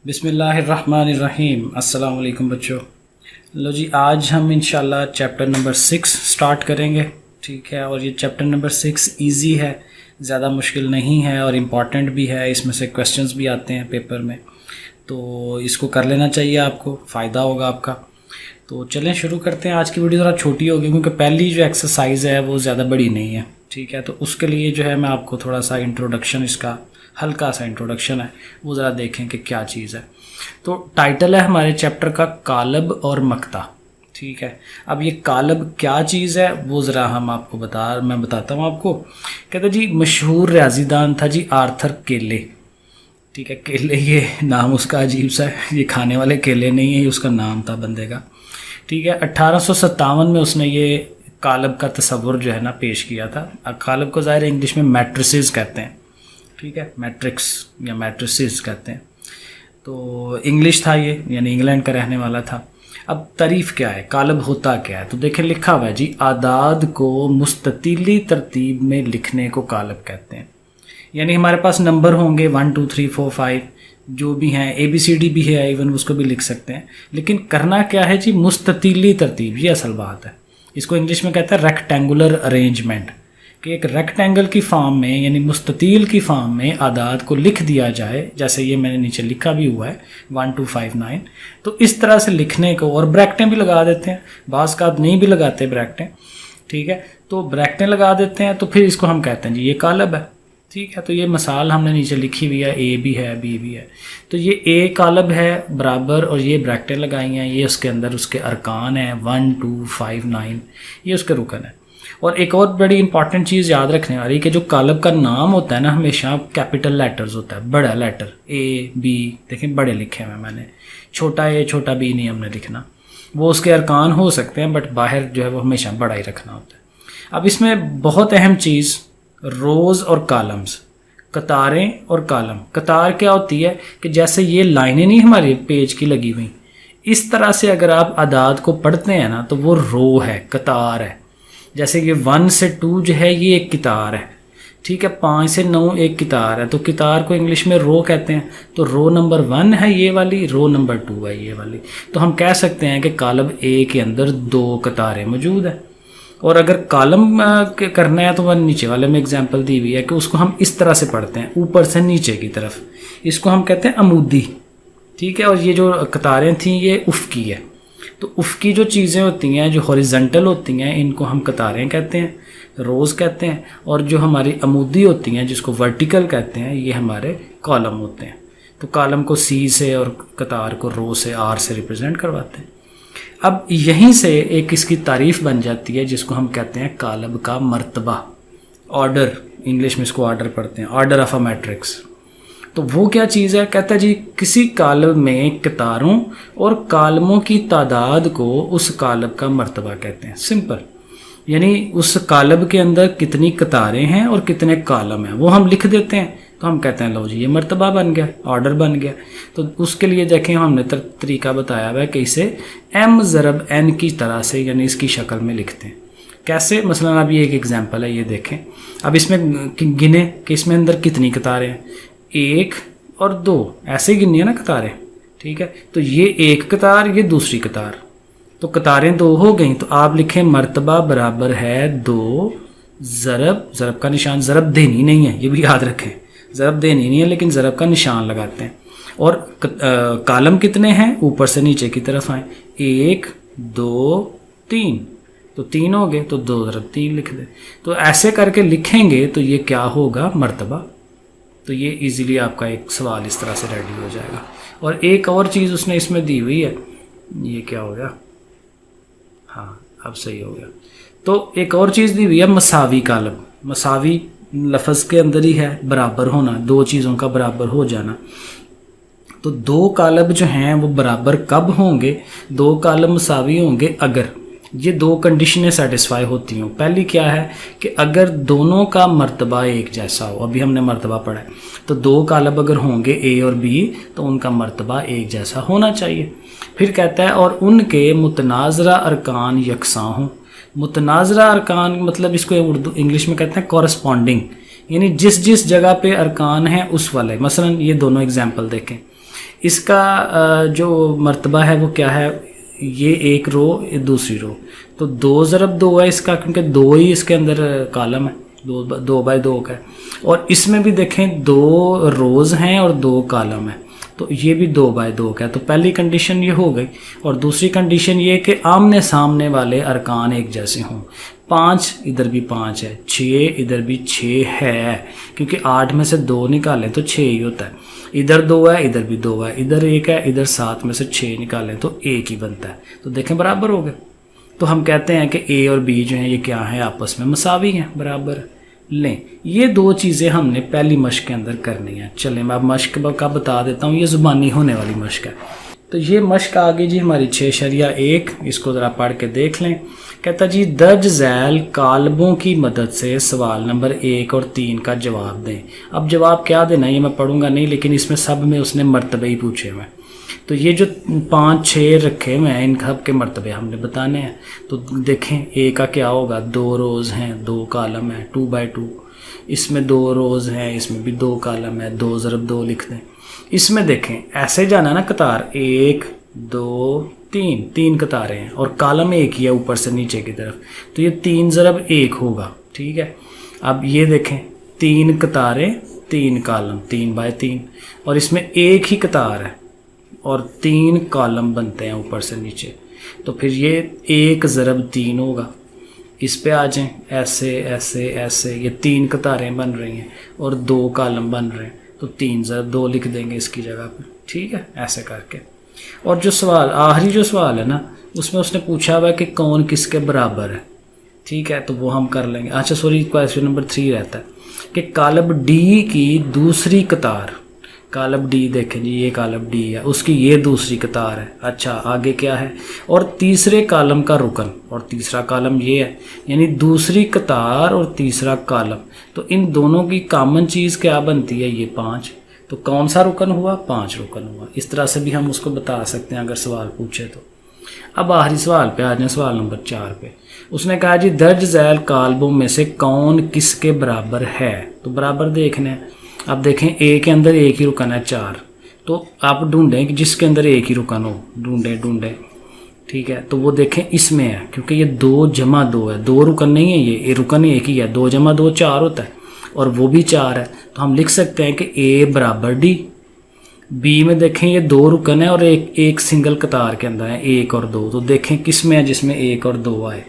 बिस्मिल्लाहिर्रहमानिर्रहीम। अस्सलाम वालेकुम बच्चों। लो जी, आज हम इंशाल्लाह चैप्टर नंबर 6 स्टार्ट करेंगे। ठीक है, और ये चैप्टर नंबर 6 इजी है, ज़्यादा मुश्किल नहीं है और इम्पॉर्टेंट भी है। इसमें से क्वेश्चंस भी आते हैं पेपर में, तो इसको कर लेना चाहिए, आपको फ़ायदा होगा आपका। तो चलें शुरू करते हैं। आज की वीडियो ज़रा छोटी होगी क्योंकि पहली जो एक्सरसाइज है वो ज़्यादा बड़ी नहीं है। ठीक है, तो उसके लिए जो है मैं आपको थोड़ा सा इंट्रोडक्शन, इसका हल्का सा इंट्रोडक्शन है वो ज़रा देखें कि क्या चीज़ है। तो टाइटल है हमारे चैप्टर का कालब और मक्ता। ठीक है, अब ये कालब क्या चीज़ है वो ज़रा मैं बताता हूँ आपको। कहते जी, मशहूर रियाजीदान था जी आर्थर केले। ठीक है, केले ये नाम उसका अजीब सा है, ये खाने वाले केले नहीं है, ये उसका नाम था बंदे का। ठीक है, 1857 में उसने ये कालब का तस्वुर जो है ना पेश किया था। अब कालब को ज़ाहिर इंग्लिश में मैट्रिसेस कहते हैं। ठीक है, मैट्रिक्स या मैट्रिसेस कहते हैं। तो इंग्लिश था ये, यानी इंग्लैंड का रहने वाला था। अब तारीफ़ क्या है, कालब होता क्या है, तो देखें लिखा हुआ है जी, आदाद को मुस्ततिली तरतीब में लिखने को कालब कहते हैं। यानी हमारे पास नंबर होंगे 1 2 3 4 5 जो भी हैं, ABCD भी है, इवन उसको भी लिख सकते हैं। लेकिन करना क्या है जी, मुस्ततिली तरतीब, ये असल बात है। इसको इंग्लिश में कहते हैं रेक्टेंगुलर अरेंजमेंट, कि एक रेक्टेंगल की फॉर्म में यानी मुस्ततील की फॉर्म में आदाद को लिख दिया जाए, जैसे ये मैंने नीचे लिखा भी हुआ है 1 2 5 9। तो इस तरह से लिखने को, और ब्रैकेटें भी लगा देते हैं, बाज़ का नहीं भी लगाते ब्रैकेटें। ठीक है, तो ब्रैकेटें लगा देते हैं, तो फिर इसको हम कहते हैं जी ये कालब है। ठीक है, तो ये मिसाल हमने नीचे लिखी हुई है, A भी है B भी है। तो ये A कालब है बराबर, और ये ब्रैकेटें लगाई हैं, ये उसके अंदर उसके अरकान हैं 1 2 5 9, ये उसके रुकन है। और एक और बड़ी इंपॉर्टेंट चीज़ याद रखने वाली कि जो कालब का नाम होता है ना, हमेशा कैपिटल लेटर्स होता है, बड़ा लेटर A B, देखें बड़े लिखे हुए मैंने, छोटा A छोटा B नहीं हमने लिखना। वो उसके अरकान हो सकते हैं बट बाहर जो है वो हमेशा बड़ा ही रखना होता है। अब इसमें बहुत अहम चीज़, रोज़ और कालम्स, कतारें और कालम। कतार क्या होती है कि जैसे ये लाइनें नहीं हमारे पेज की लगी हुई, इस तरह से अगर आप आदाद को पढ़ते हैं ना तो वो रो है, कतार है। जैसे कि 1 से 2 जो है ये एक कितार है। ठीक है, 5 से 9 एक कितार है, तो कितार को इंग्लिश में रो कहते हैं। तो रो नंबर 1 है ये वाली, रो नंबर 2 है ये वाली। तो हम कह सकते हैं कि कालब A के अंदर 2 कतारें मौजूद है। और अगर कॉलम करना है तो वह नीचे वाले में एग्जांपल दी हुई है कि उसको हम इस तरह से पढ़ते हैं, ऊपर से नीचे की तरफ। इसको हम कहते हैं अमूदी। ठीक है, और ये जो कतारें थी ये उफ़की है। तो उफ़की जो चीज़ें होती हैं, जो हॉरिजॉन्टल होती हैं, इनको हम कतारें कहते हैं, रोज़ कहते हैं। और जो हमारी अमूदी होती हैं, जिसको वर्टिकल कहते हैं, ये हमारे कॉलम होते हैं। तो कॉलम को C से और कतार को रो से R से रिप्रेजेंट करवाते हैं। अब यहीं से एक इसकी तारीफ़ बन जाती है जिसको हम कहते हैं कालब का मर्तबा, ऑर्डर। इंग्लिश में इसको ऑर्डर पढ़ते हैं, ऑर्डर ऑफ अ मैट्रिक्स। तो वो क्या चीज़ है, कहता है जी किसी कालब में कतारों और कालमों की तादाद को उस कालब का मर्तबा कहते हैं। सिंपल, यानी उस कालब के अंदर कितनी कतारें हैं और कितने कालम हैं वो हम लिख देते हैं, तो हम कहते हैं लो जी ये मर्तबा बन गया, ऑर्डर बन गया। तो उसके लिए देखें हमने तरीका बताया हुआ है कि इसे M ज़रब N की तरह से, यानी इसकी शक्ल में लिखते हैं। कैसे, मसलन अब ये एक एग्जांपल है, ये देखें। अब इसमें गिने कि इसमें अंदर कितनी कतारें हैं, 1 और 2, ऐसे गिनी है ना कतारें। ठीक है, तो ये एक कतार, ये दूसरी कतार, तो कतारें 2 हो गई। तो आप लिखें मर्तबा बराबर है 2 ज़रब का निशान, ज़रब देनी नहीं है, ये भी याद रखें, ज़रब देनी नहीं है लेकिन ज़रब का निशान लगाते हैं। और कालम कितने हैं, ऊपर से नीचे की तरफ आए, 1 2 3, तो 3 हो गए, तो 2 ज़रब 3 लिख दें। तो ऐसे करके लिखेंगे तो ये क्या होगा, मर्तबा। तो ये इजीली आपका एक सवाल इस तरह से रेडी हो जाएगा। और एक और चीज़ उसने इसमें दी हुई है, ये क्या हो गया, हाँ अब सही हो गया। तो एक और चीज़ दी हुई है मसावी कालब। मसावी लफ्ज़ के अंदर ही है, बराबर होना, 2 चीज़ों का बराबर हो जाना। तो 2 कालब जो हैं वो बराबर कब होंगे, 2 कालब मसावी होंगे अगर ये 2 कंडीशनें सेटिस्फाई होती हों। पहली क्या है कि अगर दोनों का मर्तबा एक जैसा हो, अभी हमने मर्तबा पढ़ा है, तो 2 कालब अगर होंगे A और B तो उनका मर्तबा एक जैसा होना चाहिए। फिर कहता है और उनके मुतनाज़रा अरकान यकसां हों। मुतनाज़रा अरकान मतलब इसको उर्दू इंग्लिश में कहते हैं कॉरस्पॉन्डिंग, यानी जिस जिस जगह पे अरकान हैं उस वाले। मसलन ये दोनों एग्जांपल देखें اس کا جو مرتبہ ہے وہ کیا ہے، یہ ایک رو دوسری رو، تو 2 ضرب 2 ہے اس کا، کیونکہ 2 ہی اس کے اندر کالم ہے، 2x2 کا ہے، اور اس میں بھی دیکھیں 2 روز ہیں اور 2 کالم ہیں، تو یہ بھی 2x2 کا ہے۔ تو پہلی کنڈیشن یہ ہو گئی، اور دوسری کنڈیشن یہ کہ آمنے سامنے والے ارکان ایک جیسے ہوں۔ 5 ادھر بھی 5 ہے، 6 ادھر بھی 6 ہے، کیونکہ 8 میں سے 2 نکالیں تو 6 ہی ہوتا ہے، ادھر 2 ہے ادھر بھی 2 ہے، ادھر 1 ہے، ادھر 7 میں سے 6 نکالیں تو 1 ہی بنتا ہے، تو دیکھیں برابر ہو گئے۔ تو ہم کہتے ہیں کہ اے اور بی جو ہیں یہ کیا ہیں، آپس میں مساوی ہیں، برابر لیں۔ یہ 2 چیزیں ہم نے پہلی مشق کے اندر کرنی ہیں۔ چلیں میں اب مشق کا بتا دیتا ہوں، یہ زبانی ہونے والی مشق ہے۔ تو یہ مشق آگے جی ہماری 6.1، اس کو ذرا پڑھ کے دیکھ لیں۔ کہتا جی درج ذیل کالبوں کی مدد سے سوال نمبر 1 اور 3 کا جواب دیں۔ اب جواب کیا دینا ہے یہ میں پڑھوں گا نہیں، لیکن اس میں سب میں اس نے مرتبے ہی پوچھے ہوئے ہیں، تو یہ جو 5 6 رکھے ہوئے ہیں ان سب کے مرتبے ہم نے بتانے ہیں۔ تو دیکھیں اے کا کیا ہوگا، 2 روز ہیں 2 کالم ہیں، 2x2، اس میں 2 روز ہیں، اس میں بھی 2 کالم ہے، 2 ضرب 2 لکھ دیں۔ اس میں دیکھیں ایسے جانا نا قطار، 1 2 3 قطاریں ہیں، اور کالم ایک ہی ہے اوپر سے نیچے کی طرف، تو یہ 3 ضرب 1 ہوگا، ٹھیک ہے۔ اب یہ دیکھیں 3 قطاریں 3 کالم، 3x3، اور اس میں ایک ہی قطار ہے اور 3 کالم بنتے ہیں اوپر سے نیچے، تو پھر یہ 1 ضرب 3 ہوگا۔ اس پہ آ جائیں، ایسے ایسے ایسے، یہ 3 قطاریں بن رہی ہیں اور 2 کالم بن رہے ہیں، تو 3 ضرب 2 لکھ دیں گے اس کی جگہ پہ، ٹھیک ہے، ایسے کر کے۔ اور جو سوال آخری جو سوال ہے نا، اس میں اس نے پوچھا ہوا ہے کہ کون کس کے برابر ہے، ٹھیک ہے، تو وہ ہم کر لیں گے۔ اچھا سوری، کویسچن نمبر 3 رہتا ہے کہ کالم ڈی کی دوسری قطار، کالم ڈی دیکھیں جی یہ کالم ڈی ہے، اس کی یہ دوسری قطار ہے، اچھا آگے کیا ہے، اور تیسرے کالم کا رکن، اور تیسرا کالم یہ ہے، یعنی دوسری قطار اور تیسرا کالم، تو ان دونوں کی کامن چیز کیا بنتی ہے، یہ 5، تو کون سا رکن ہوا، 5 رکن ہوا۔ اس طرح سے بھی ہم اس کو بتا سکتے ہیں اگر سوال پوچھے تو۔ اب آخری سوال پہ آ جائیں، سوال نمبر 4 پہ۔ اس نے کہا جی درج ذیل کالبوں میں سے کون کس کے برابر ہے، تو برابر دیکھنے ہیں۔ اب دیکھیں اے کے اندر ایک ہی رکن ہے 4، تو آپ ڈھونڈیں کہ جس کے اندر ایک ہی رکن ہو، ڈھونڈیں، ٹھیک ہے، تو وہ دیکھیں اس میں ہے، کیونکہ یہ 2 جمع 2 ہے، 2 رکن نہیں ہے، یہ رکن ایک ہی ہے، 2 جمع 2 4 ہوتا ہے، اور وہ بھی 4 ہے، تو ہم لکھ سکتے ہیں کہ اے برابر ڈی۔ بی میں دیکھیں یہ 2 رکن ہے اور ایک سنگل قطار کے اندر ہے، 1 اور 2، تو دیکھیں کس میں ہے، جس میں 1 اور 2 آئے،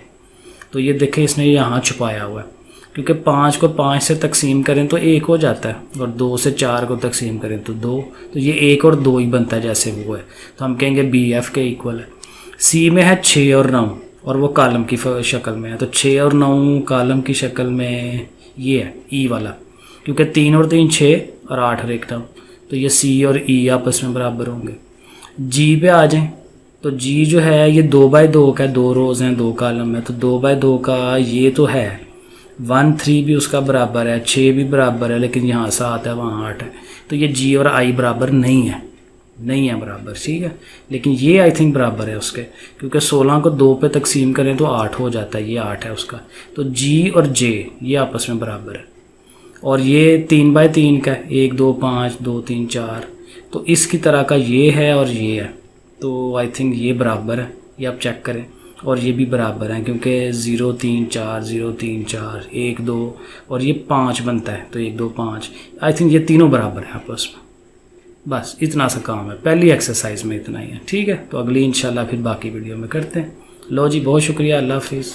تو یہ دیکھیں اس نے یہاں چھپایا ہوا ہے، کیونکہ 5 کو 5 سے تقسیم کریں تو 1 ہو جاتا ہے، اور 2 سے 4 کو تقسیم کریں تو 2، تو یہ 1 اور 2 ہی بنتا ہے جیسے وہ ہے، تو ہم کہیں گے بی ایف کے ایکول ہے۔ سی میں ہے 6 اور 9، اور وہ کالم کی شکل میں ہے، تو 6 اور 9 کالم کی شکل میں یہ ہے ای والا، کیونکہ 3 اور 3 6 اور 8 اور 1 9، تو یہ سی اور ای آپس میں برابر ہوں گے۔ جی پہ آ جائیں، تو جی جو ہے یہ 2x2 کا، 2 روز ہیں 2 کالم ہے، تو 2x2 کا یہ تو ہے 1 3 بھی اس کا برابر ہے، 6 بھی برابر ہے، لیکن یہاں 7 ہے وہاں 8 ہے، تو یہ جی اور آئی برابر نہیں ہے برابر، ٹھیک ہے، لیکن یہ آئی تھنک برابر ہے اس کے، کیونکہ 16 کو 2 پہ تقسیم کریں تو 8 ہو جاتا ہے، یہ 8 ہے اس کا، تو جی اور جے یہ آپس میں برابر ہے، اور یہ 3x3 کا 1 2 5 2 3 4، تو اس کی طرح کا یہ ہے اور یہ ہے، تو آئی تھنک یہ برابر ہے، یہ آپ چیک کریں، اور یہ بھی برابر ہیں، کیونکہ 0 3 4 0 3 4 1 2 اور یہ 5 بنتا ہے، تو 1 2 5، آئی تھنک یہ تینوں برابر ہیں آپس میں۔ بس اتنا سا کام ہے پہلی ایکسرسائز میں، اتنا ہی ہے، ٹھیک ہے، تو اگلی انشاءاللہ پھر باقی ویڈیو میں کرتے ہیں۔ لو جی بہت شکریہ، اللہ حافظ۔